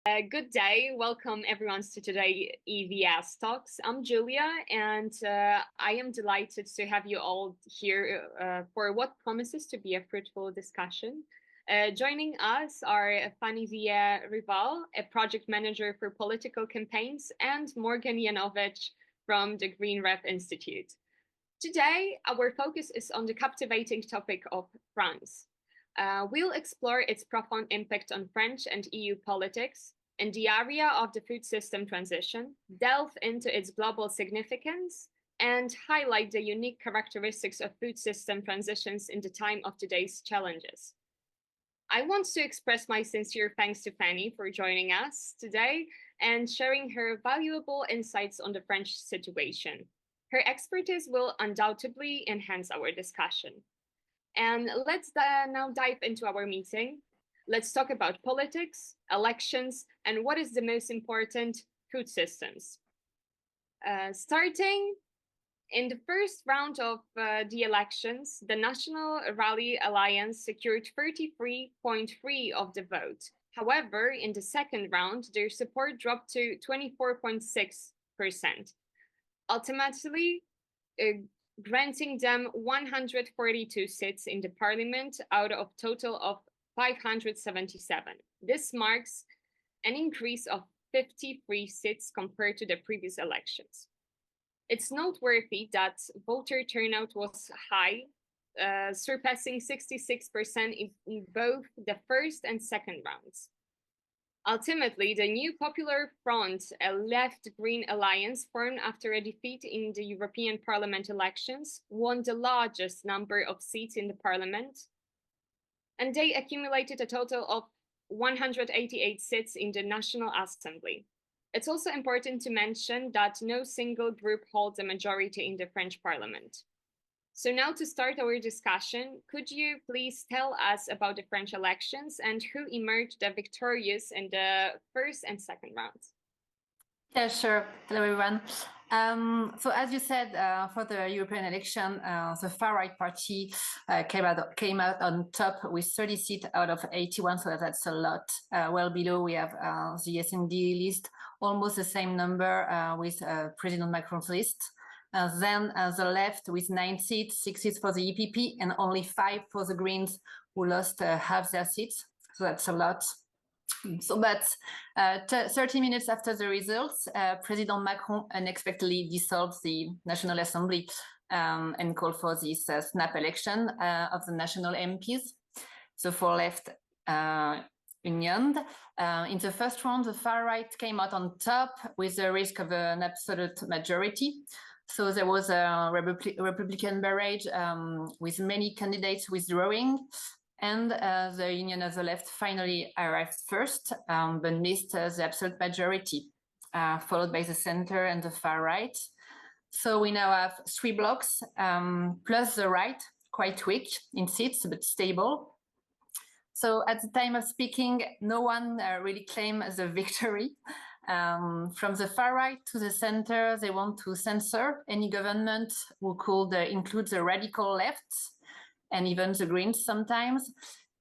Good day. Welcome everyone to today's EVS Talks. I'm Julia, and I am delighted to have you all here for what promises to be a fruitful discussion. Joining us are Fanny Veillet-Rival, a project manager for political campaigns, and Morgan Janowicz from the Green Rep Institute. Today, our focus is on the captivating topic of France. We'll explore its profound impact on French and EU politics in the area of the food system transition, delve into its global significance, and highlight the unique characteristics of food system transitions in the time of today's challenges. I want to express my sincere thanks to Fanny for joining us today and sharing her valuable insights on the French situation. Her expertise will undoubtedly enhance our discussion. And let's now dive into our meeting. Let's talk about politics, elections, and what is the most important, food systems. Starting in the first round of the elections, the National Rally Alliance secured 33.3% of the vote. However, in the second round, their support dropped to 24.6%. Ultimately, granting them 142 seats in the parliament out of total of 577. This marks an increase of 53 seats compared to the previous elections. It's noteworthy that voter turnout was high, surpassing 66% in both the first and second rounds. Ultimately, the new Popular Front, a left-green alliance formed after a defeat in the European Parliament elections, won the largest number of seats in the parliament, and they accumulated a total of 188 seats in the National Assembly. It's also important to mention that no single group holds a majority in the French Parliament. So now to start our discussion, could you please tell us about the French elections and who emerged victorious in the first and second rounds? Yeah, sure. Hello, everyone. So as you said, for the European election, the far-right party came out on top with 30 seats out of 81, so that's a lot. Well below, we have the S&D list, almost the same number with President Macron's list. Then the left with 9 seats, 6 seats for the EPP, and only 5 for the Greens, who lost half their seats. So that's a lot. So, but 30 minutes after the results, President Macron unexpectedly dissolved the National Assembly and called for this snap election of the national MPs. So for left union. In the first round, the far right came out on top with the risk of an absolute majority. So there was a Republican barrage with many candidates withdrawing. And the Union of the Left finally arrived first, but missed the absolute majority, followed by the center and the far right. So we now have 3 blocks, plus the right, quite weak in seats, but stable. So at the time of speaking, no one really claimed the victory. From the far right to the center, they want to censor any government who could include the radical left, and even the Greens sometimes,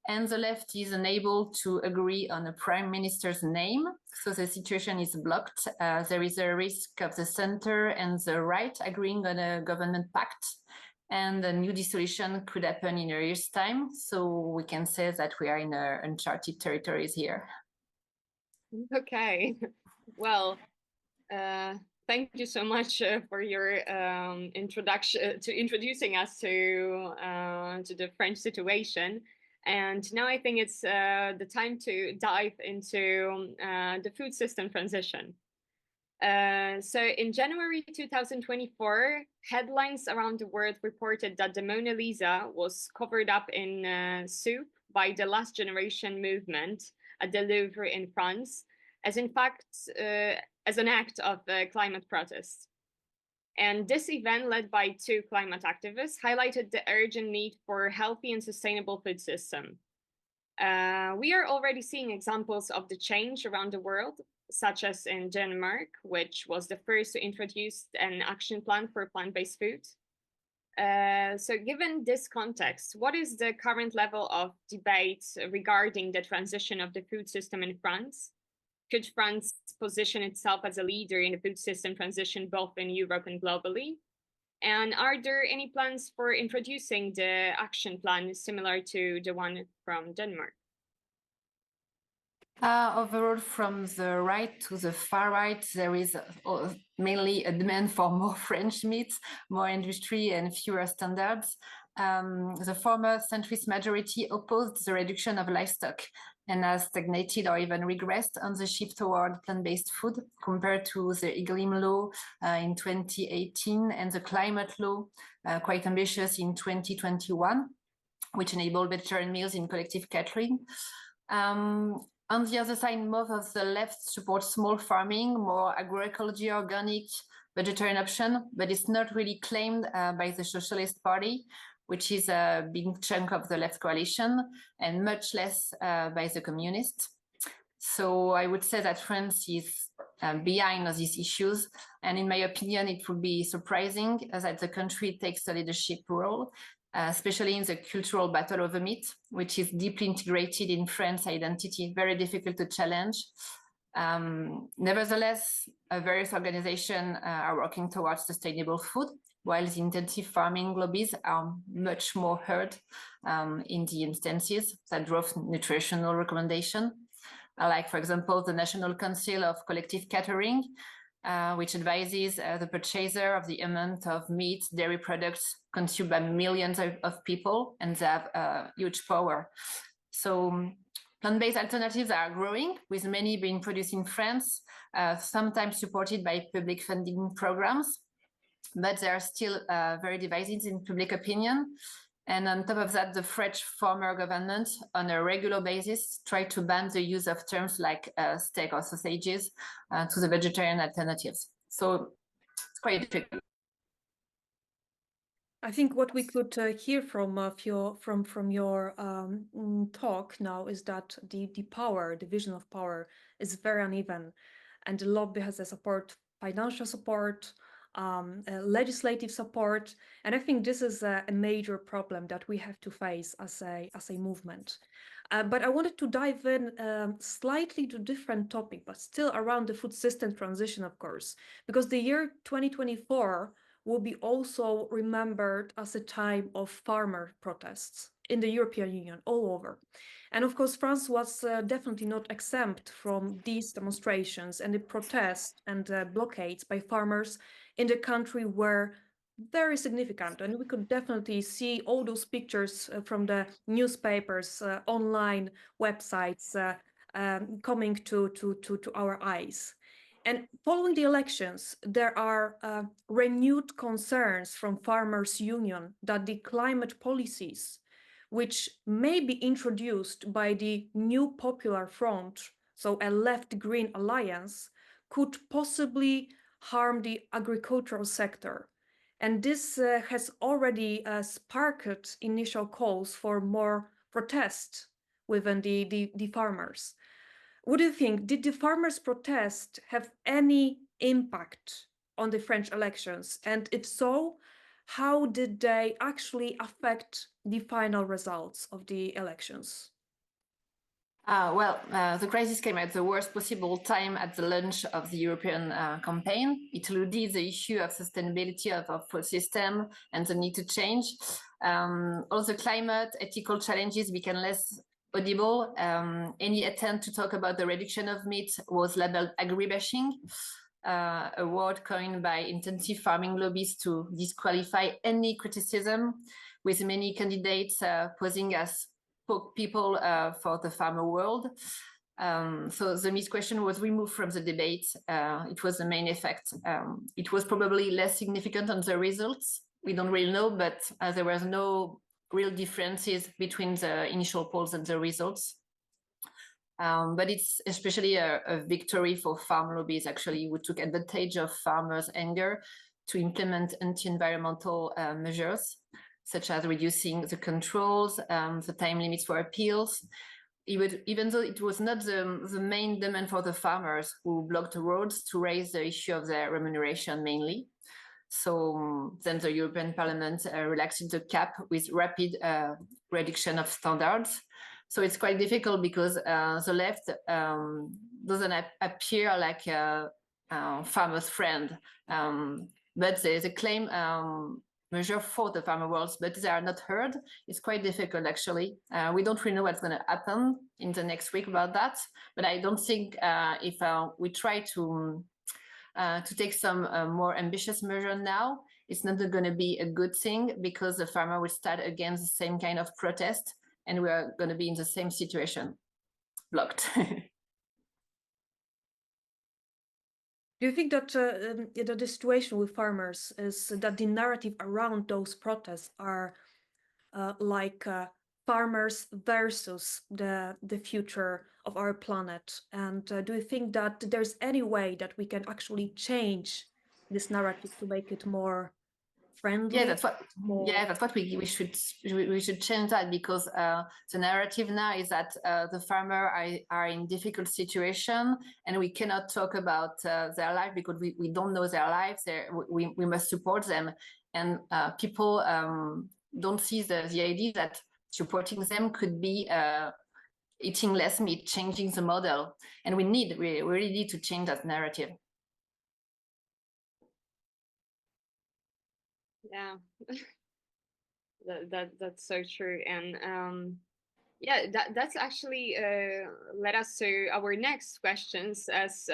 and the left is unable to agree on a prime minister's name, so the situation is blocked. There is a risk of the center and the right agreeing on a government pact, and a new dissolution could happen in a year's time, so we can say that we are in uncharted territories here. Okay, well, thank you so much for your introduction to introducing us to the French situation. And now I think it's the time to dive into the food system transition. So in January 2024, headlines around the world reported that the Mona Lisa was covered up in soup by the Last Generation movement at the Louvre in France, as in fact, as an act of climate protest. And this event, led by 2 climate activists, highlighted the urgent need for a healthy and sustainable food system. We are already seeing examples of the change around the world, such as in Denmark, which was the first to introduce an action plan for plant-based food. So given this context, what is the current level of debate regarding the transition of the food system in France? could France position itself as a leader in the food system transition both in Europe and globally? And are there any plans for introducing the action plan similar to the one from Denmark? Overall, from the right to the far right, there is mainly a demand for more French meat, more industry, and fewer standards. The former centrist majority opposed the reduction of livestock and has stagnated or even regressed on the shift toward plant-based food compared to the EGalim law in 2018 and the climate law, quite ambitious, in 2021, which enabled vegetarian meals in collective catering. On the other side, most of the left support small farming, more agroecology, organic, vegetarian option, but it's not really claimed by the Socialist Party, which is a big chunk of the left coalition, and much less by the communists. So I would say that France is behind these issues. And in my opinion, it would be surprising that the country takes a leadership role, especially in the cultural battle over meat, which is deeply integrated in France's identity, very difficult to challenge. Nevertheless, various organizations are working towards sustainable food, while the intensive farming lobbies are much more heard in the instances that drove nutritional recommendation. Like, for example, the National Council of Collective Catering, which advises the purchaser of the amount of meat, dairy products consumed by millions of people, and they have huge power. So plant-based alternatives are growing, with many being produced in France, sometimes supported by public funding programs, but they are still very divisive in public opinion. And on top of that, the French former government, on a regular basis, tried to ban the use of terms like steak or sausages to the vegetarian alternatives. So it's quite difficult. I think what we could hear from your talk now is that the division of power is very uneven, and the lobby has a support, financial support, legislative support, and I think this is a major problem that we have to face as a movement. But I wanted to dive in slightly to different topic, but still around the food system transition, of course, because the year 2024 will be also remembered as a time of farmer protests in the European Union all over. And of course, France was definitely not exempt from these demonstrations, and the protests and blockades by farmers in the country were very significant. And we could definitely see all those pictures from the newspapers, online websites coming to our eyes. And following the elections, there are renewed concerns from Farmers' Union that the climate policies, which may be introduced by the new Popular Front, so a left-green alliance, could possibly harm the agricultural sector. And this has already sparked initial calls for more protest within the farmers. What do you think? Did the farmers' protest have any impact on the French elections? And if so, how did they actually affect the final results of the elections? The crisis came at the worst possible time at the launch of the European campaign. It eluded the issue of sustainability of our food system and the need to change. All the climate, ethical challenges became less audible. Any attempt to talk about the reduction of meat was labeled agribashing, a word coined by intensive farming lobbies to disqualify any criticism, with many candidates posing as people for the farmer world. So the meat question was removed from the debate. It was the main effect. It was probably less significant on the results. We don't really know, but there was no real differences between the initial polls and the results. But it's especially a victory for farm lobbies, actually, who took advantage of farmers' anger to implement anti-environmental measures, such as reducing the controls, the time limits for appeals. Even though it was not the main demand for the farmers, who blocked the roads to raise the issue of their remuneration mainly. So then the European Parliament relaxed the cap with rapid reduction of standards. So it's quite difficult because the left doesn't appear like a farmer's friend, but they claim measure for the farmer worlds, but they are not heard. It's quite difficult, actually. We don't really know what's going to happen in the next week about that, but I don't think if we try to take some more ambitious measure now, it's not going to be a good thing, because the farmer will start against the same kind of protest, and we are going to be in the same situation, blocked. Do you think that the situation with farmers is that the narrative around those protests are like farmers versus the future of our planet? And do you think that there's any way that we can actually change this narrative to make it more friendly? Yeah, that's what we should change that, because the narrative now is that the farmer are in difficult situation, and we cannot talk about their life because we don't know their lives. We must support them, and people don't see the idea that supporting them could be eating less meat, changing the model, and we really need to change that narrative. Yeah, that's so true. And yeah, that's actually led us to our next questions, as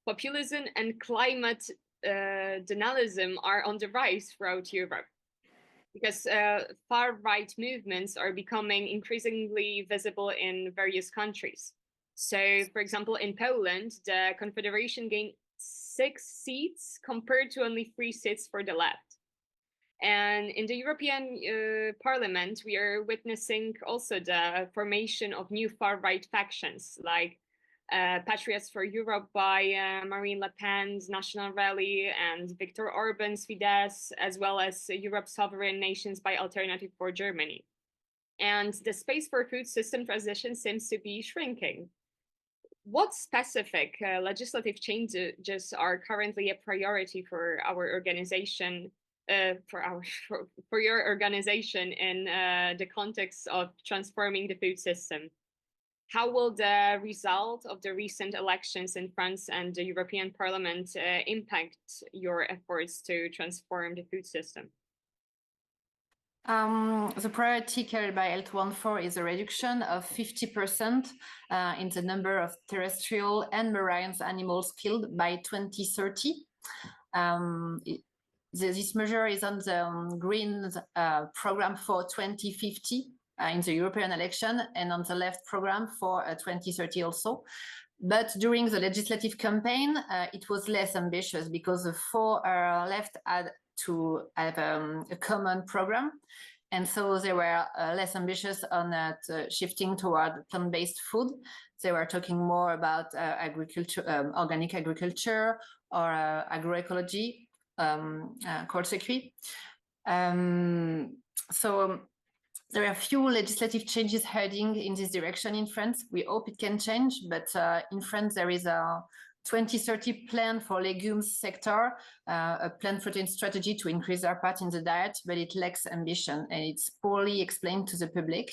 populism and climate denialism are on the rise throughout Europe, because far-right movements are becoming increasingly visible in various countries. So, for example, in Poland, the Confederation gained 6 seats compared to only 3 seats for the left. And in the European Parliament, we are witnessing also the formation of new far-right factions, like Patriots for Europe by Marine Le Pen's National Rally and Viktor Orban's Fidesz, as well as Europe Sovereign Nations by Alternative for Germany. And the space for food system transition seems to be shrinking. What specific legislative changes are currently a priority for our organization? For your organization in the context of transforming the food system? How will the result of the recent elections in France and the European Parliament impact your efforts to transform the food system? The priority carried by L214 is a reduction of 50% in the number of terrestrial and marine animals killed by 2030. This measure is on the Green program for 2050 in the European election, and on the left program for 2030 also. But during the legislative campaign, it was less ambitious, because the 4 left had to have a common program. And so they were less ambitious on shifting toward plant-based food. They were talking more about agriculture, organic agriculture, or agroecology. Court circuit. So there are a few legislative changes heading in this direction in France. We hope it can change, but in France there is a 2030 plan for legumes sector, a plant protein strategy to increase their part in the diet, but it lacks ambition and it's poorly explained to the public.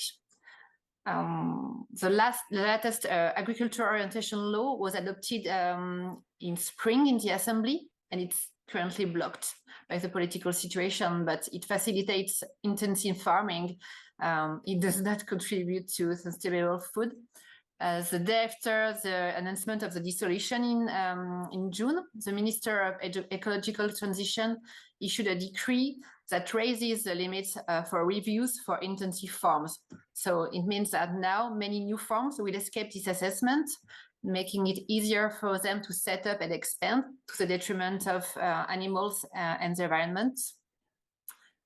The latest agriculture orientation law was adopted in spring in the Assembly, and it's currently blocked by the political situation, but it facilitates intensive farming. It does not contribute to sustainable food. The day after the announcement of the dissolution in June, the Minister of Ecological Transition issued a decree that raises the limits for reviews for intensive farms. So it means that now many new farms will escape this assessment, making it easier for them to set up and expand to the detriment of animals and the environment.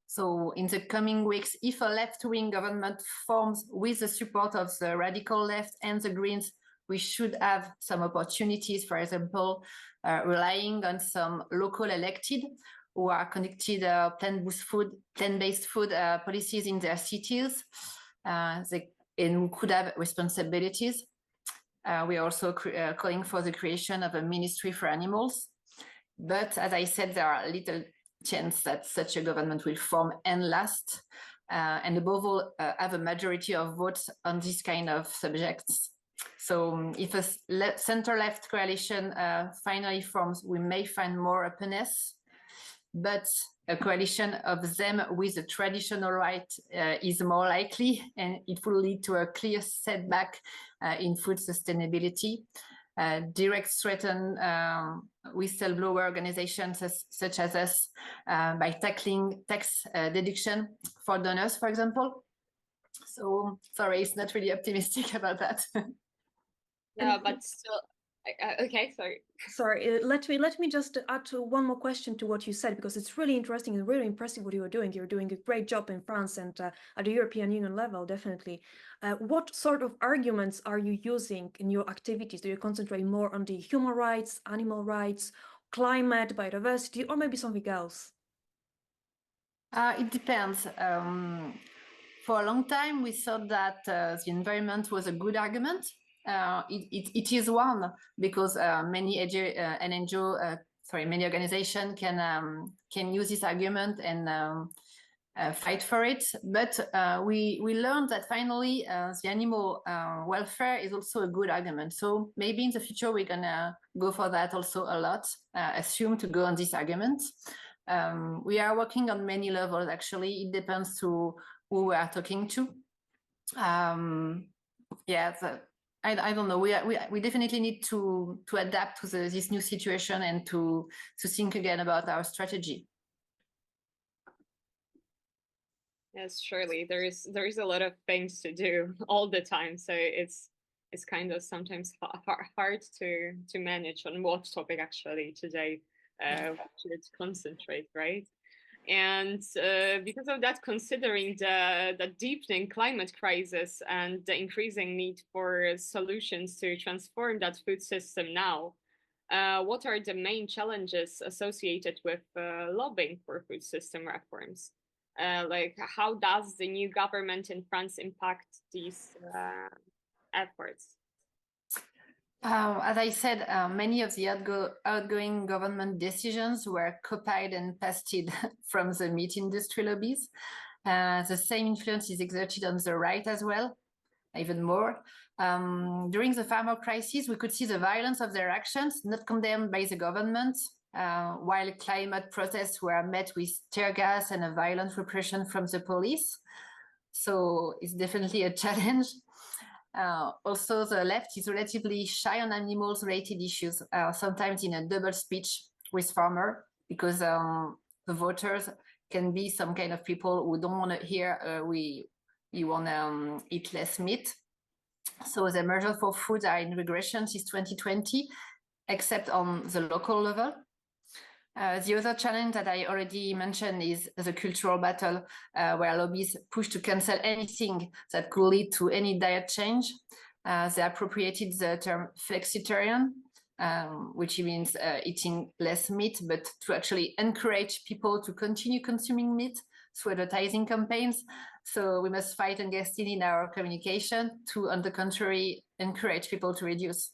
So in the coming weeks, if a left-wing government forms with the support of the radical left and the Greens, we should have some opportunities, for example, relying on some local elected who are conducted plant-based food policies in their cities, and who could have responsibilities. We are also calling for the creation of a ministry for animals. But as I said, there are little chance that such a government will form and last, and above all, have a majority of votes on this kind of subjects. So if a center-left coalition finally forms, we may find more openness, but a coalition of them with a traditional right is more likely, and it will lead to a clear setback in food sustainability. Direct threaten whistleblower organizations such as us by tackling tax deduction for donors, for example. So sorry, it's not really optimistic about that. Yeah, but still, okay, sorry. Sorry, let me just add one more question to what you said, because it's really interesting and really impressive what you are doing. You're doing a great job in France and at the European Union level, definitely. What sort of arguments are you using in your activities? Do you concentrate more on the human rights, animal rights, climate, biodiversity, or maybe something else? It depends. For a long time, we thought that the environment was a good argument. It is one, because many many organizations can use this argument and fight for it. But we learned that finally the animal welfare is also a good argument. So maybe in the future we're gonna go for that also a lot. Assume to go on this argument. We are working on many levels. Actually, it depends to who we are talking to. Yeah, I don't know. We definitely need to adapt to this new situation and to think again about our strategy. Yes, surely there is a lot of things to do all the time, so it's kind of sometimes hard to manage on what topic actually today we should concentrate, right? And because of that, considering the deepening climate crisis and the increasing need for solutions to transform that food system now, what are the main challenges associated with lobbying for food system reforms? Like, how does the new government in France impact these efforts? As I said, many of the outgoing government decisions were copied and pasted from the meat industry lobbies. The same influence is exerted on the right as well, even more. During the farmer crisis, we could see the violence of their actions, not condemned by the government, while climate protests were met with tear gas and a violent repression from the police. So it's definitely a challenge. Also, the left is relatively shy on animals-related issues, sometimes in a double speech with farmers, because the voters can be some kind of people who don't want to hear we want to eat less meat. So the measures for food are in regression since 2020, except on the local level. The other challenge that I already mentioned is the cultural battle, where lobbies push to cancel anything that could lead to any diet change. They appropriated the term flexitarian, which means eating less meat, but to actually encourage people to continue consuming meat through advertising campaigns. So we must fight against it in our communication to, on the contrary, encourage people to reduce.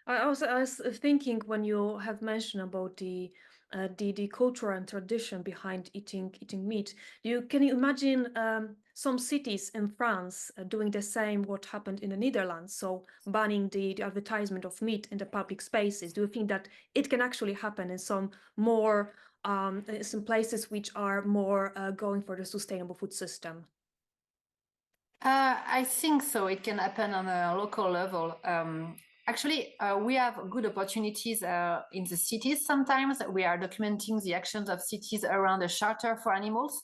I was thinking, when you have mentioned about the culture and tradition behind eating meat, can you imagine some cities in France doing the same what happened in the Netherlands, so banning the advertisement of meat in the public spaces? Do you think that it can actually happen in some more some places which are more going for the sustainable food system? I think so. It can happen on a local level. Actually, we have good opportunities in the cities. Sometimes we are documenting the actions of cities around a shelter for animals,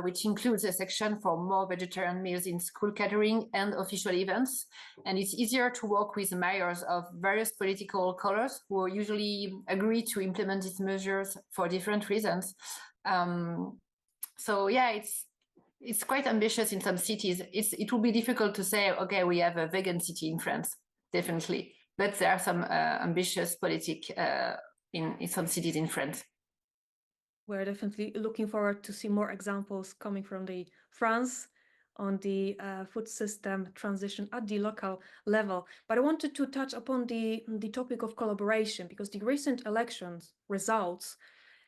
which includes a section for more vegetarian meals in school catering and official events. And it's easier to work with mayors of various political colors who usually agree to implement these measures for different reasons. So yeah, it's quite ambitious in some cities. It will be difficult to say, okay, we have a vegan city in France. Definitely, but there are some ambitious politics in some cities in France. We're definitely looking forward to see more examples coming from the France on the food system transition at the local level. But I wanted to touch upon the topic of collaboration, because the recent elections results,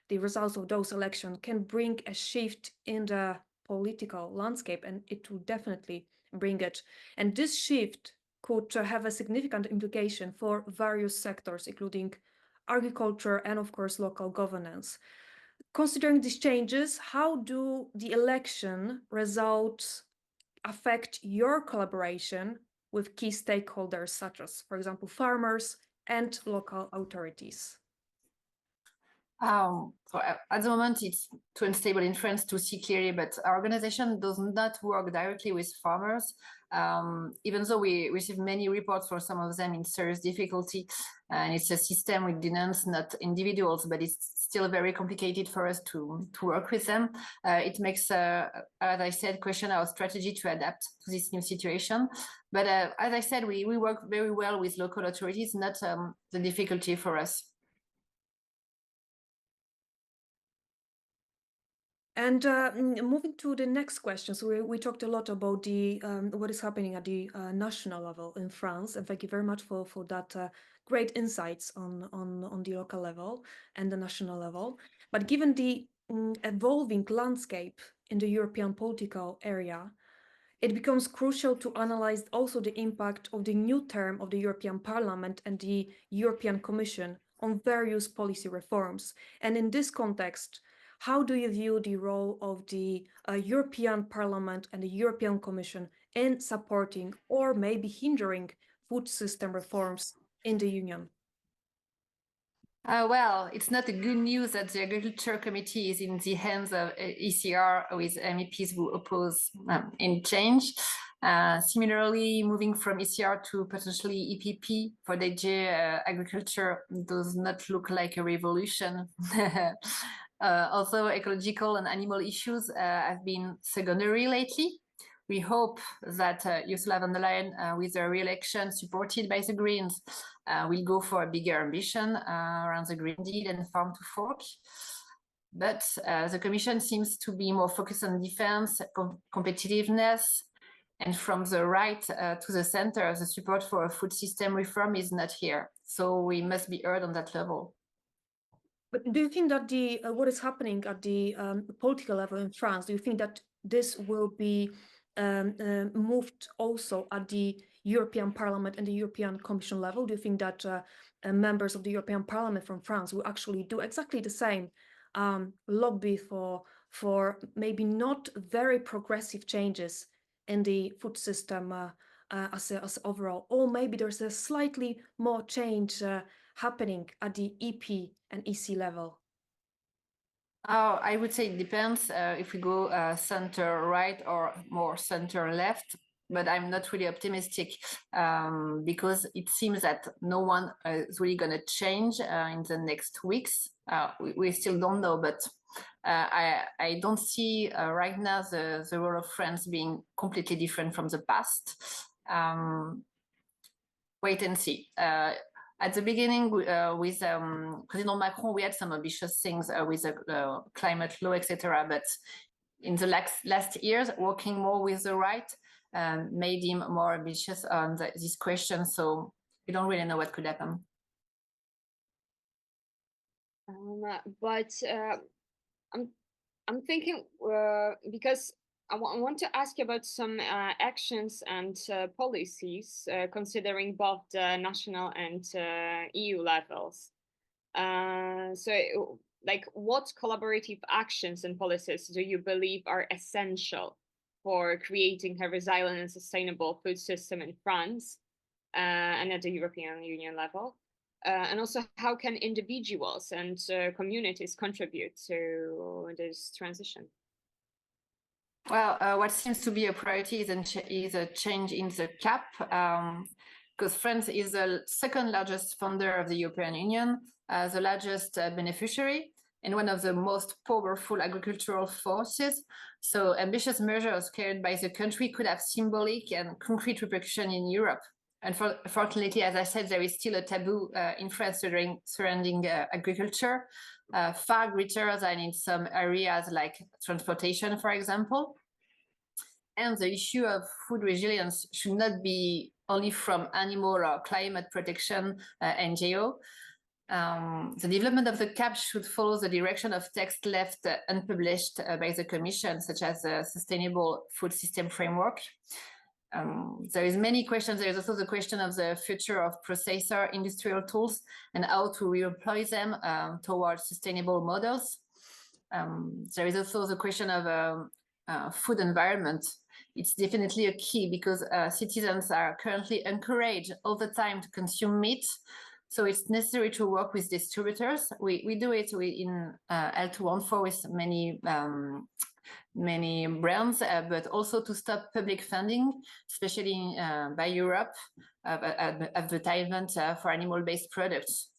the results of those elections can bring a shift in the political landscape, and it will definitely bring it. And this shift could have a significant implication for various sectors, including agriculture and, of course, local governance. Considering these changes, how do the election results affect your collaboration with key stakeholders, such as, for example, farmers and local authorities? At the moment, it's too unstable in France to see clearly, but our organization does not work directly with farmers, even though we receive many reports for some of them in serious difficulty. And it's a system we denounce, not individuals, but it's still very complicated for us to work with them. It makes, as I said, question our strategy to adapt to this new situation. But as I said, we work very well with local authorities, not the difficulty for us. And moving to the next question, so we talked a lot about the what is happening at the national level in France, and thank you very much for that great insights on the local level and the national level. But given the evolving landscape in the European political area, it becomes crucial to analyze also the impact of the new term of the European Parliament and the European Commission on various policy reforms. And in this context, how do you view the role of the European Parliament and the European Commission in supporting or maybe hindering food system reforms in the Union? Well, it's not a good news that the Agriculture Committee is in the hands of ECR with MEPs who oppose any change. Similarly, moving from ECR to potentially EPP for DG Agriculture does not look like a revolution. Also, ecological and animal issues have been secondary lately. We hope that Ursula von der Leyen, with her re-election supported by the Greens, will go for a bigger ambition around the Green Deal and Farm to Fork. But the Commission seems to be more focused on defense, competitiveness, and from the right to the center, the support for a food system reform is not here. So we must be heard on that level. But do you think that the what is happening at the political level in France, do you think that this will be moved also at the European Parliament and the European Commission level? Do you think that members of the European Parliament from France will actually do exactly the same, lobby for maybe not very progressive changes in the food system as overall, or maybe there's a slightly more change happening at the EP and EC level? Oh, I would say it depends if we go center right or more center left, but I'm not really optimistic because it seems that no one is really going to change in the next weeks. We still don't know, but I don't see right now the role of France being completely different from the past. Wait and see. At the beginning, with President Macron, we had some ambitious things with the climate law, etc. But in the last years, working more with the right made him more ambitious on this question. So we don't really know what could happen. But I'm thinking because I want to ask you about some actions and policies considering both the national and EU levels. So, like, what collaborative actions and policies do you believe are essential for creating a resilient and sustainable food system in France and at the European Union level? And also, how can individuals and communities contribute to this transition? Well, what seems to be a priority is a change in the cap, because France is the second largest funder of the European Union, the largest beneficiary, and one of the most powerful agricultural forces. So ambitious measures carried by the country could have symbolic and concrete repercussion in Europe. Unfortunately, as I said, there is still a taboo in France surrounding agriculture, far greater than in some areas like transportation, for example. And the issue of food resilience should not be only from animal or climate protection NGO. The development of the CAP should follow the direction of text left unpublished by the Commission, such as the Sustainable Food System Framework. There is many questions. There is also the question of the future of processor industrial tools and how to reemploy them towards sustainable models. There is also the question of food environment. It's definitely a key because citizens are currently encouraged all the time to consume meat. So it's necessary to work with distributors. We do it in L214 with many brands, but also to stop public funding, especially by Europe, advertisement for animal-based products.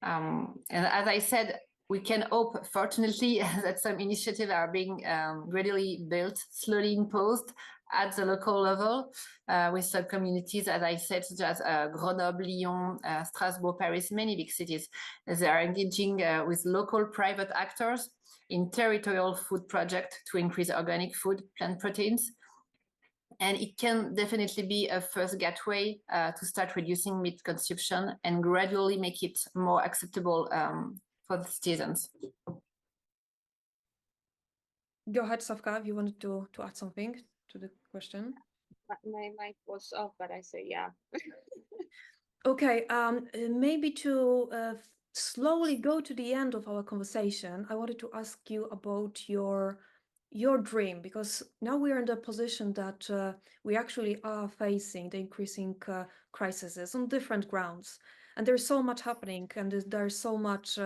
And as I said, we can hope, fortunately, that some initiatives are being gradually built, slowly imposed at the local level with some communities, as I said, such as Grenoble, Lyon, Strasbourg, Paris, many big cities. They are engaging with local private actors in territorial food projects to increase organic food, plant proteins. And it can definitely be a first gateway to start reducing meat consumption and gradually make it more acceptable for the citizens. Go ahead, Safka, if you wanted to add something to the question. My mic was off, but I say yeah. Okay, maybe to slowly go to the end of our conversation, I wanted to ask you about your dream, because now we are in the position that we actually are facing the increasing crises on different grounds, and there's so much happening, and there's so much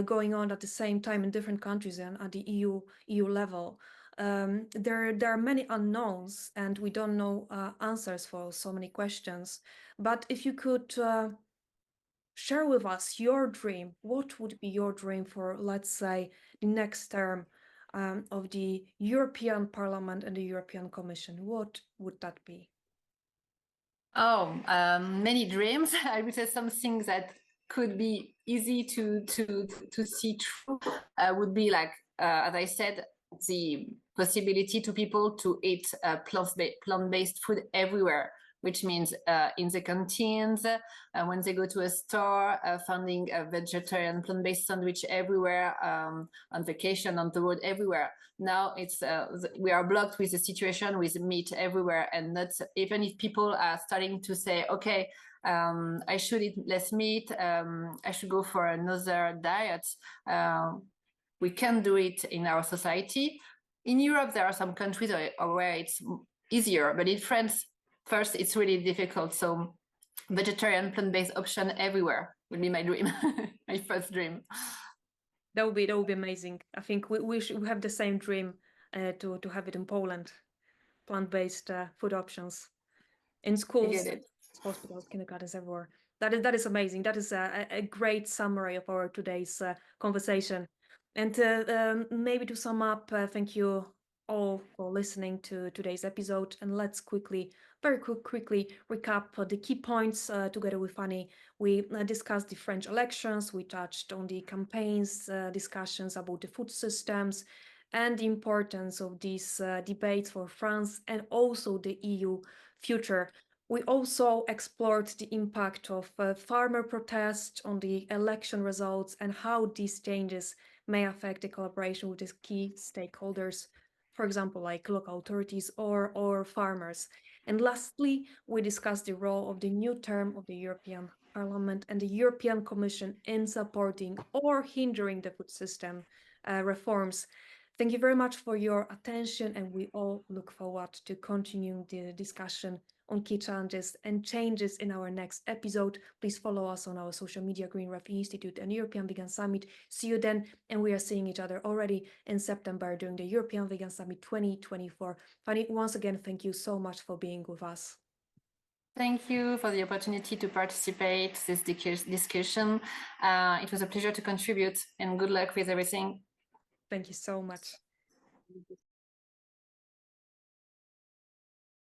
going on at the same time in different countries and at the EU level. There are many unknowns, and we don't know answers for so many questions. But if you could share with us your dream, what would be your dream for, let's say, the next term of the European Parliament and the European Commission? What would that be? Oh, many dreams. I would say something that could be easy to see through would be like, as I said, the possibility to people to eat plant-based food everywhere, which means in the canteens, when they go to a store, finding a vegetarian plant-based sandwich everywhere, on vacation, on the road, everywhere. Now it's we are blocked with the situation with meat everywhere, and not even if people are starting to say, okay, I should eat less meat, I should go for another diet. We can do it in our society. In Europe, there are some countries where it's easier, but in France, first, it's really difficult. So vegetarian plant-based option everywhere would be my dream, my first dream. That would be amazing. I think we have the same dream to have it in Poland, plant-based food options in schools, hospitals, kindergartens, everywhere. That is amazing. That is a great summary of our today's conversation. And maybe to sum up, thank you all for listening to today's episode. And let's very quickly recap the key points together with Fanny. We discussed the French elections. We touched on the campaigns, discussions about the food systems, and the importance of these debates for France and also the EU future. We also explored the impact of farmer protests on the election results and how these changes may affect the collaboration with the key stakeholders, for example, like local authorities or farmers. And lastly, we discussed the role of the new term of the European Parliament and the European Commission in supporting or hindering the food system reforms. Thank you very much for your attention, and we all look forward to continuing the discussion on key challenges and changes in our next episode. Please follow us on our social media, Green Refugee Institute and European Vegan Summit. See you then, and we are seeing each other already in September during the European Vegan Summit 2024. Fanny, once again, thank you so much for being with us. Thank you for the opportunity to participate in this discussion. It was a pleasure to contribute, and good luck with everything. Thank you so much.